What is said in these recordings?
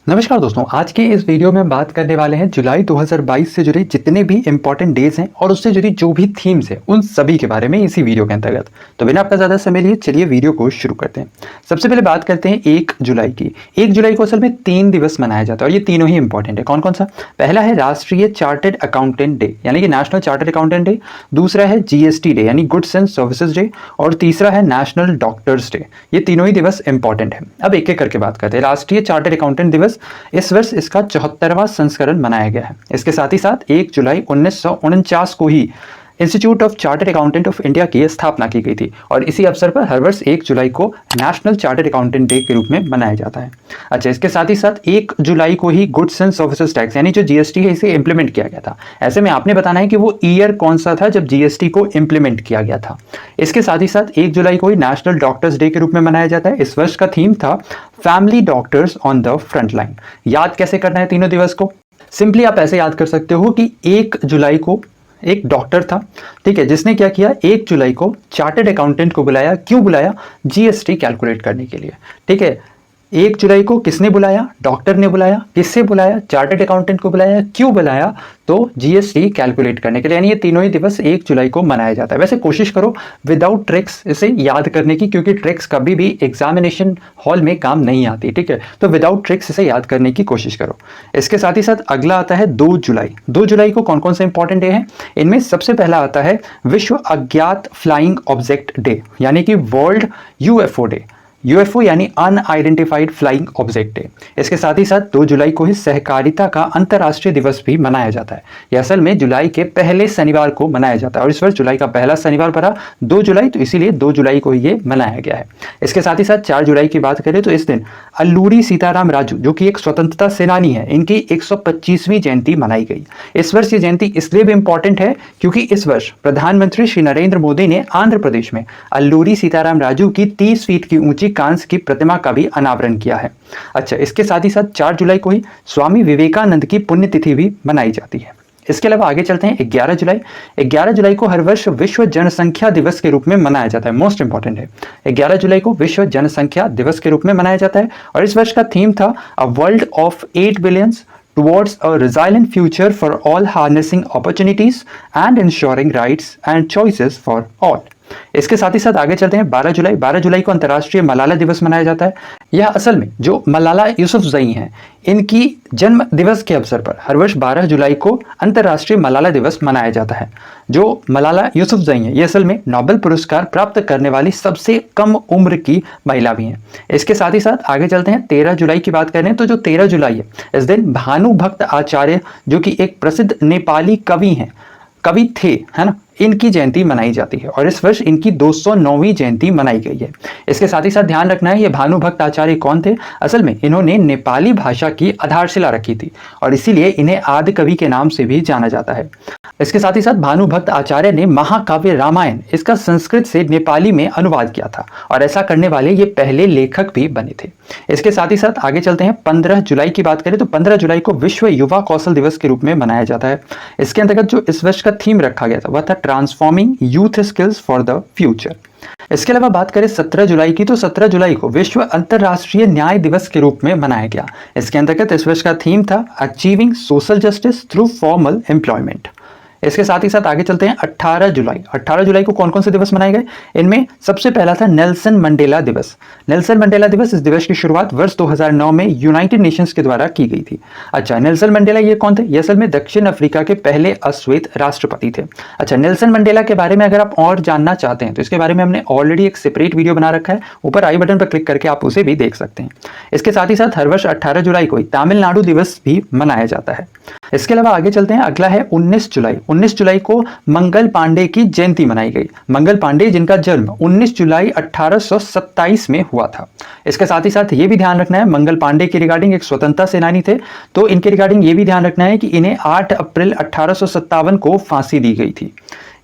नमस्कार दोस्तों, आज के इस वीडियो में हम बात करने वाले हैं जुलाई 2022 से जुड़े जितने भी इंपॉर्टेंट डेज हैं और उससे जुड़ी जो भी थीम्स हैं उन सभी के बारे में इसी वीडियो के अंतर्गत। तो बिना आपका ज़्यादा समय लिए चलिए वीडियो को शुरू करते हैं। सबसे पहले बात करते हैं 1 जुलाई की। 1 जुलाई को असल में 3 दिवस मनाया जाता है और ये तीनों ही इंपॉर्टेंट है। कौन कौन सा? पहला है राष्ट्रीय चार्टर्ड अकाउंटेंट डे यानी कि नेशनल चार्टर्ड अकाउंटेंट डे, दूसरा है GST डे यानी गुड्स एंड सर्विसेज डे, और तीसरा है नेशनल डॉक्टर्स डे। ये तीनों ही दिवस इंपॉर्टेंट है। अब एक एक करके बात करते हैं। राष्ट्रीय चार्टर्ड अकाउंटेंट दिवस इस वर्ष इसका 74वां संस्करण मनाया गया है। इसके साथ ही साथ 1 जुलाई 1949 को ही institute of chartered accountant of India की स्थापना की गई थी और इसी अवसर पर हर वर्ष 1 जुलाई को नेशनल चार्टर्ड अकाउंटेंट डे के रूप में मनाया जाता है। अच्छा, इसके साथ ही साथ 1 जुलाई को ही गुड्स एंड सर्विसेज टैक्स यानी जो GST है इसे इंप्लीमेंट किया गया था। ऐसे में आपने बताना है कि वो ईयर कौन सा था जब GST को इंप्लीमेंट किया गया था। इसके साथ ही साथ 1 जुलाई को ही नेशनल डॉक्टर्स डे के रूप में मनाया जाता है। इस वर्ष का थीम था family doctors on the front line. याद कैसे करना है तीनों दिवस को? सिंपली आप ऐसे याद कर सकते हो कि 1 जुलाई को एक डॉक्टर था, ठीक है, जिसने क्या किया, 1 जुलाई को चार्टर्ड अकाउंटेंट को बुलाया। क्यों बुलाया? GST कैलकुलेट करने के लिए, ठीक है। 1 जुलाई को किसने बुलाया? डॉक्टर ने बुलाया। किससे बुलाया? चार्टर्ड अकाउंटेंट को बुलाया। क्यों बुलाया? तो GST कैलकुलेट करने के लिए। यानी ये तीनों ही दिवस 1 जुलाई को मनाया जाता है। वैसे कोशिश करो विदाउट ट्रिक्स इसे याद करने की, क्योंकि ट्रिक्स कभी भी एग्जामिनेशन हॉल में काम नहीं आती, ठीक है। तो विदाउट ट्रिक्स इसे याद करने की कोशिश करो। इसके साथ ही साथ अगला आता है 2 जुलाई। 2 जुलाई को कौन कौन से इंपॉर्टेंट डे हैं? इनमें सबसे पहला आता है विश्व अज्ञात फ्लाइंग ऑब्जेक्ट डे यानी कि वर्ल्ड UFO डे। UFO यानी अनआइडेंटिफाइड फ्लाइंग ऑब्जेक्ट डे। इसके साथ ही साथ 2 जुलाई को ही सहकारिता का अंतर्राष्ट्रीय दिवस भी मनाया जाता है। यह असल में जुलाई के पहले शनिवार को मनाया जाता है और इस वर्ष जुलाई का पहला शनिवार पड़ा 2 जुलाई, तो इसीलिए 2 जुलाई को ये मनाया गया है। इसके साथ ही साथ 4 जुलाई की बात करें तो इस दिन अल्लूरी सीताराम राजू, जो कि एक स्वतंत्रता सेनानी है, इनकी 125वीं जयंती मनाई गई। इस वर्ष ये जयंती इसलिए भी इंपॉर्टेंट है क्योंकि इस वर्ष प्रधानमंत्री श्री नरेंद्र मोदी ने आंध्र प्रदेश में अल्लूरी सीताराम राजू की 30 फीट की ऊंची कांस्य की प्रतिमा का भी अनावरण किया है। अच्छा, इसके साथ ही साथ 4 जुलाई को ही स्वामी विवेकानंद की पुण्यतिथि भी मनाई जाती है। इसके अलावा आगे चलते हैं 11 जुलाई। 11 जुलाई को हर वर्ष विश्व जनसंख्या दिवस के रूप में मनाया जाता है। मोस्ट इंपॉर्टेंट है, 11 जुलाई को विश्व जनसंख्या दिवस के रूप में मनाया जाता है और इस वर्ष का थीम था a world of 8 billions towards a resilient future for all, harnessing opportunities and ensuring rights and choices for all. इसके साथ ही साथ आगे चलते हैं 12 जुलाई। 12 जुलाई को अंतर्राष्ट्रीय मलाला दिवस मनाया जाता है। यह असल में जो मलाला यूसुफजई हैं, इनकी जन्म दिवस के अवसर पर हर वर्ष 12 जुलाई को अंतर्राष्ट्रीय मलाला दिवस मनाया जाता है। जो मलाला यूसुफजई हैं, ये असल में नोबेल पुरस्कार प्राप्त करने वाली सबसे कम उम्र की महिला भी हैं। इसके साथ ही साथ आगे चलते हैं 13 जुलाई की बात करें तो जो 13 जुलाई है, इस दिन भानुभक्त आचार्य, जो कि एक प्रसिद्ध नेपाली कवि थे, है ना, इनकी जयंती मनाई जाती है और इस वर्ष इनकी 209वीं जयंती मनाई गई है। इसके साथ ही साथ ध्यान रखना है, ये भानुभक्त आचार्य कौन थे? असल में इन्होंने नेपाली भाषा की आधारशिला रखी थी और इसीलिए इन्हें आदि कवि के नाम से भी जाना जाता है। इसके साथ ही साथ भानुभक्त आचार्य ने महाकाव्य रामायण इसका संस्कृत से नेपाली में अनुवाद किया था और ऐसा करने वाले ये पहले लेखक भी बने थे। इसके साथ ही साथ आगे चलते हैं 15 जुलाई की बात करें तो 15 जुलाई को विश्व युवा कौशल दिवस के रूप में मनाया जाता है। इसके अंतर्गत जो इस वर्ष का थीम रखा गया था वह था transforming youth skills for the future. इसके अलावा बात करें 17 जुलाई की तो 17 जुलाई को विश्व अंतर्राष्ट्रीय न्याय दिवस के रूप में मनाया गया। इसके अंतर्गत इस वर्ष का थीम था achieving social justice through formal employment. इसके साथ ही साथ आगे चलते हैं 18 जुलाई। 18 जुलाई को कौन कौन से दिवस मनाए गए? इनमें सबसे पहला था नेल्सन मंडेला दिवस। नेल्सन मंडेला दिवस, इस दिवस की शुरुआत वर्ष 2009 में यूनाइटेड नेशंस के द्वारा की गई थी। अच्छा, नेल्सन मंडेला ये कौन थे? ये असल में दक्षिण अफ्रीका के पहले अश्वेत राष्ट्रपति थे। अच्छा, नेल्सन मंडेला के बारे में अगर आप और जानना चाहते हैं तो इसके बारे में हमने ऑलरेडी एक सेपरेट वीडियो बना रखा है, ऊपर आई बटन पर क्लिक करके आप उसे भी देख सकते हैं। इसके साथ ही साथ हर वर्ष 18 जुलाई को तमिलनाडु दिवस भी मनाया जाता है। इसके अलावा आगे चलते हैं, अगला है 19 जुलाई। 19 जुलाई को मंगल पांडे की जयंती मनाई गई। मंगल पांडे जिनका जन्म 19 जुलाई 1827 में हुआ था। इसके साथ ही साथ ये भी ध्यान रखना है, मंगल पांडे के रिगार्डिंग एक स्वतंत्रता सेनानी थे, तो इनके रिगार्डिंग ये भी ध्यान रखना है कि इन्हें 8 अप्रैल 1857 को फांसी दी गई थी।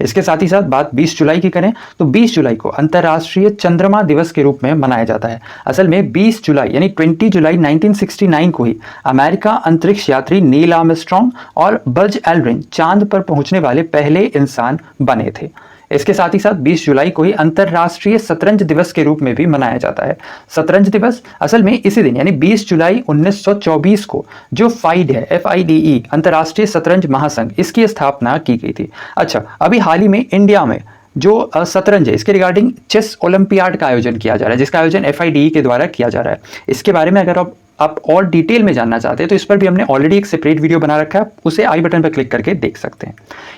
इसके साथ ही साथ बात 20 जुलाई की करें तो 20 जुलाई को अंतर्राष्ट्रीय चंद्रमा दिवस के रूप में मनाया जाता है। असल में 20 जुलाई यानी 20 जुलाई 1969 को ही अमेरिका अंतरिक्ष यात्री नील आर्मस्ट्रॉन्ग और बज एल्ड्रिन चांद पर पहुंचने वाले पहले इंसान बने थे। इसके साथ ही साथ 20 जुलाई को ही अंतरराष्ट्रीय शतरंज दिवस के रूप में भी मनाया जाता है। शतरंज दिवस असल में इसी दिन यानी 20 जुलाई 1924 को जो फाइड है FIDE अंतरराष्ट्रीय शतरंज महासंघ इसकी स्थापना की गई थी। अच्छा, अभी हाल ही में इंडिया में जो शतरंज है इसके रिगार्डिंग चेस ओलंपियाड का आयोजन किया जा रहा है, जिसका आयोजन FIDE के द्वारा किया जा रहा है। इसके बारे में अगर आप और डिटेल में जानना चाहते हैं तो इस पर भी हमने ऑलरेडी एक सेपरेट वीडियो बना रखा है, उसे आई बटन पर क्लिक करके देख सकते हैं।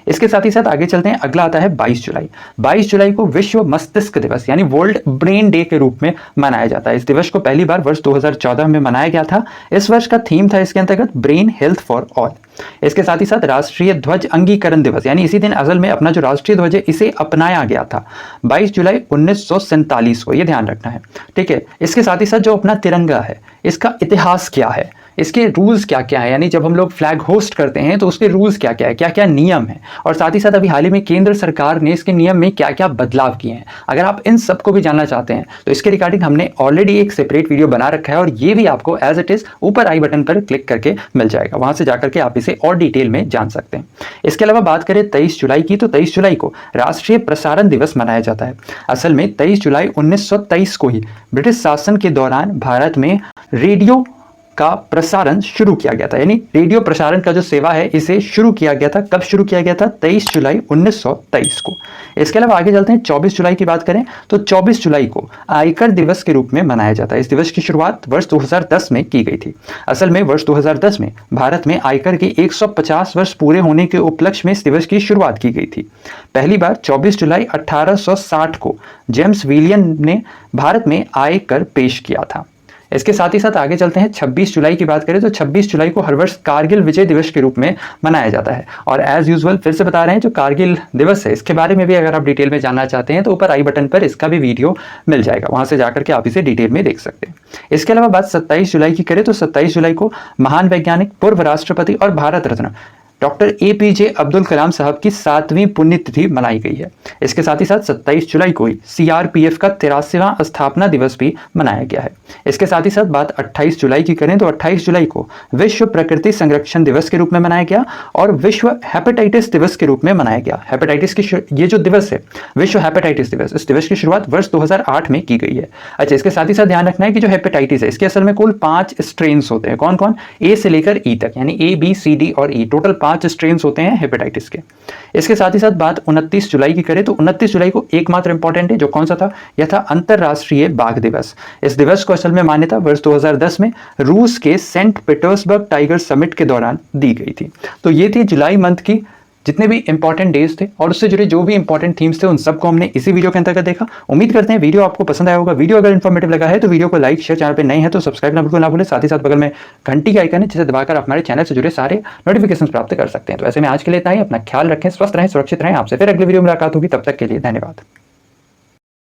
इसके साथ ही साथ आगे चलते हैं, अगला आता है 22 जुलाई। 22 जुलाई को विश्व मस्तिष्क दिवस यानी वर्ल्ड ब्रेन डे के रूप में मनाया जाता है। इस दिवस को पहली बार वर्ष 2014 में मनाया गया था। इस वर्ष का थीम था इसके अंतर्गत ब्रेन हेल्थ फॉर ऑल। इसके साथ ही साथ राष्ट्रीय ध्वज अंगीकरण दिवस यानी इसी दिन असल में अपना जो राष्ट्रीय ध्वज है इसे अपनाया गया था 22 जुलाई 1947 को, ये ध्यान रखना है, ठीक है। इसके साथ ही साथ जो अपना तिरंगा है इसका इतिहास क्या है, इसके रूल्स क्या क्या है, यानी जब हम लोग फ्लैग होस्ट करते हैं तो उसके रूल्स क्या क्या है, क्या क्या नियम है, और साथ ही साथ अभी हाल ही में केंद्र सरकार ने इसके नियम में क्या क्या बदलाव किए हैं। अगर आप इन सब को भी जानना चाहते हैं तो इसके रिगार्डिंग हमने ऑलरेडी एक सेपरेट वीडियो बना रखा है और ये भी आपको एज इट इज ऊपर आई बटन पर क्लिक करके मिल जाएगा, वहां से जाकर के आप इसे और डिटेल में जान सकते हैं। इसके अलावा बात करें 23 जुलाई की, तो 23 जुलाई को राष्ट्रीय प्रसारण दिवस मनाया जाता है। असल में 23 जुलाई 1923 को ही ब्रिटिश शासन के दौरान भारत में रेडियो का प्रसारण शुरू किया गया था, यानी रेडियो प्रसारण का जो सेवा है इसे शुरू किया गया था। कब शुरू किया गया था? 23 जुलाई 1923 को। इसके अलावा आगे चलते हैं, 24 जुलाई की बात करें तो 24 जुलाई को आयकर दिवस के रूप में मनाया जाता है। इस दिवस की शुरुआत वर्ष 2010 में की गई थी। असल में वर्ष 2010 में भारत में आयकर के 150 वर्ष पूरे होने के उपलक्ष्य में इस दिवस की शुरुआत की गई थी। पहली बार 24 जुलाई 1860 को जेम्स विलियम ने भारत में आयकर पेश किया था। इसके साथ ही साथ आगे चलते हैं, 26 जुलाई की बात करें तो 26 जुलाई को हर वर्ष कारगिल विजय दिवस के रूप में मनाया जाता है। और एज यूजुअल फिर से बता रहे हैं, जो कारगिल दिवस है इसके बारे में भी अगर आप डिटेल में जानना चाहते हैं तो ऊपर आई बटन पर इसका भी वीडियो मिल जाएगा, वहां से जाकर के आप इसे डिटेल में देख सकते हैं। इसके अलावा बात 27 जुलाई की करें तो 27 जुलाई को महान वैज्ञानिक, पूर्व राष्ट्रपति और भारत रत्न डॉक्टर APJ अब्दुल कलाम साहब की 7वीं पुण्यतिथि मनाई गई है। इसके साथ ही साथ 27 जुलाई को ही CRPF का 83वां स्थापना दिवस भी मनाया गया है। इसके साथ ही साथ बात 28 जुलाई की करें तो 28 जुलाई को विश्व प्रकृति संरक्षण दिवस के रूप में मनाया गया और विश्व हेपेटाइटिस दिवस के रूप में मनाया गया। हेपेटाइटिस की ये जो दिवस है विश्व हेपेटाइटिस दिवस, इस दिवस की शुरुआत वर्ष 2008 में की गई है। अच्छा, इसके साथ ही साथ ध्यान रखना है कि जो हेपेटाइटिस है इसके असल में कुल 5 स्ट्रेन्स होते हैं। कौन कौन? A से लेकर E तक, यानी A, B, C, D और E, टोटल 5 स्ट्रेन्स होते हैं हेपेटाइटिस के। इसके साथ ही साथ बात 29 जुलाई की करें तो 29 जुलाई को एकमात्र इंपॉर्टेंट है, जो कौन सा था? यह था अंतरराष्ट्रीय बाघ दिवस। इस दिवस को असल में मान्यता वर्ष 2010 में रूस के सेंट पीटर्सबर्ग टाइगर समिट के दौरान दी गई थी। तो ये थी जुलाई मंथ की जितने भी इंपॉर्टेंट डेज थे और उससे जुड़े जो भी इंपॉर्टेंट थीम्स थे उन सबको हमने इसी वीडियो के अंतर्गत देखा। उम्मीद करते हैं वीडियो आपको पसंद आया होगा। वीडियो अगर इन्फॉर्मेटिव लगा है तो वीडियो को लाइक शेयर, चैनल पे नए हैं तो सब्सक्राइब बिल्कुल ना भूलें। साथ ही साथ बगल में घंटी का आइकन है जिसे दबाकर आप हमारे चैनल से जुड़े सारे नोटिफिकेशन प्राप्त कर सकते हैं। तो ऐसे में आज के लिए इतना ही। अपना ख्याल रखें, स्वस्थ रहें, सुरक्षित रहें। आपसे फिर अगले वीडियो में मुलाकात होगी, तब तक के लिए धन्यवाद।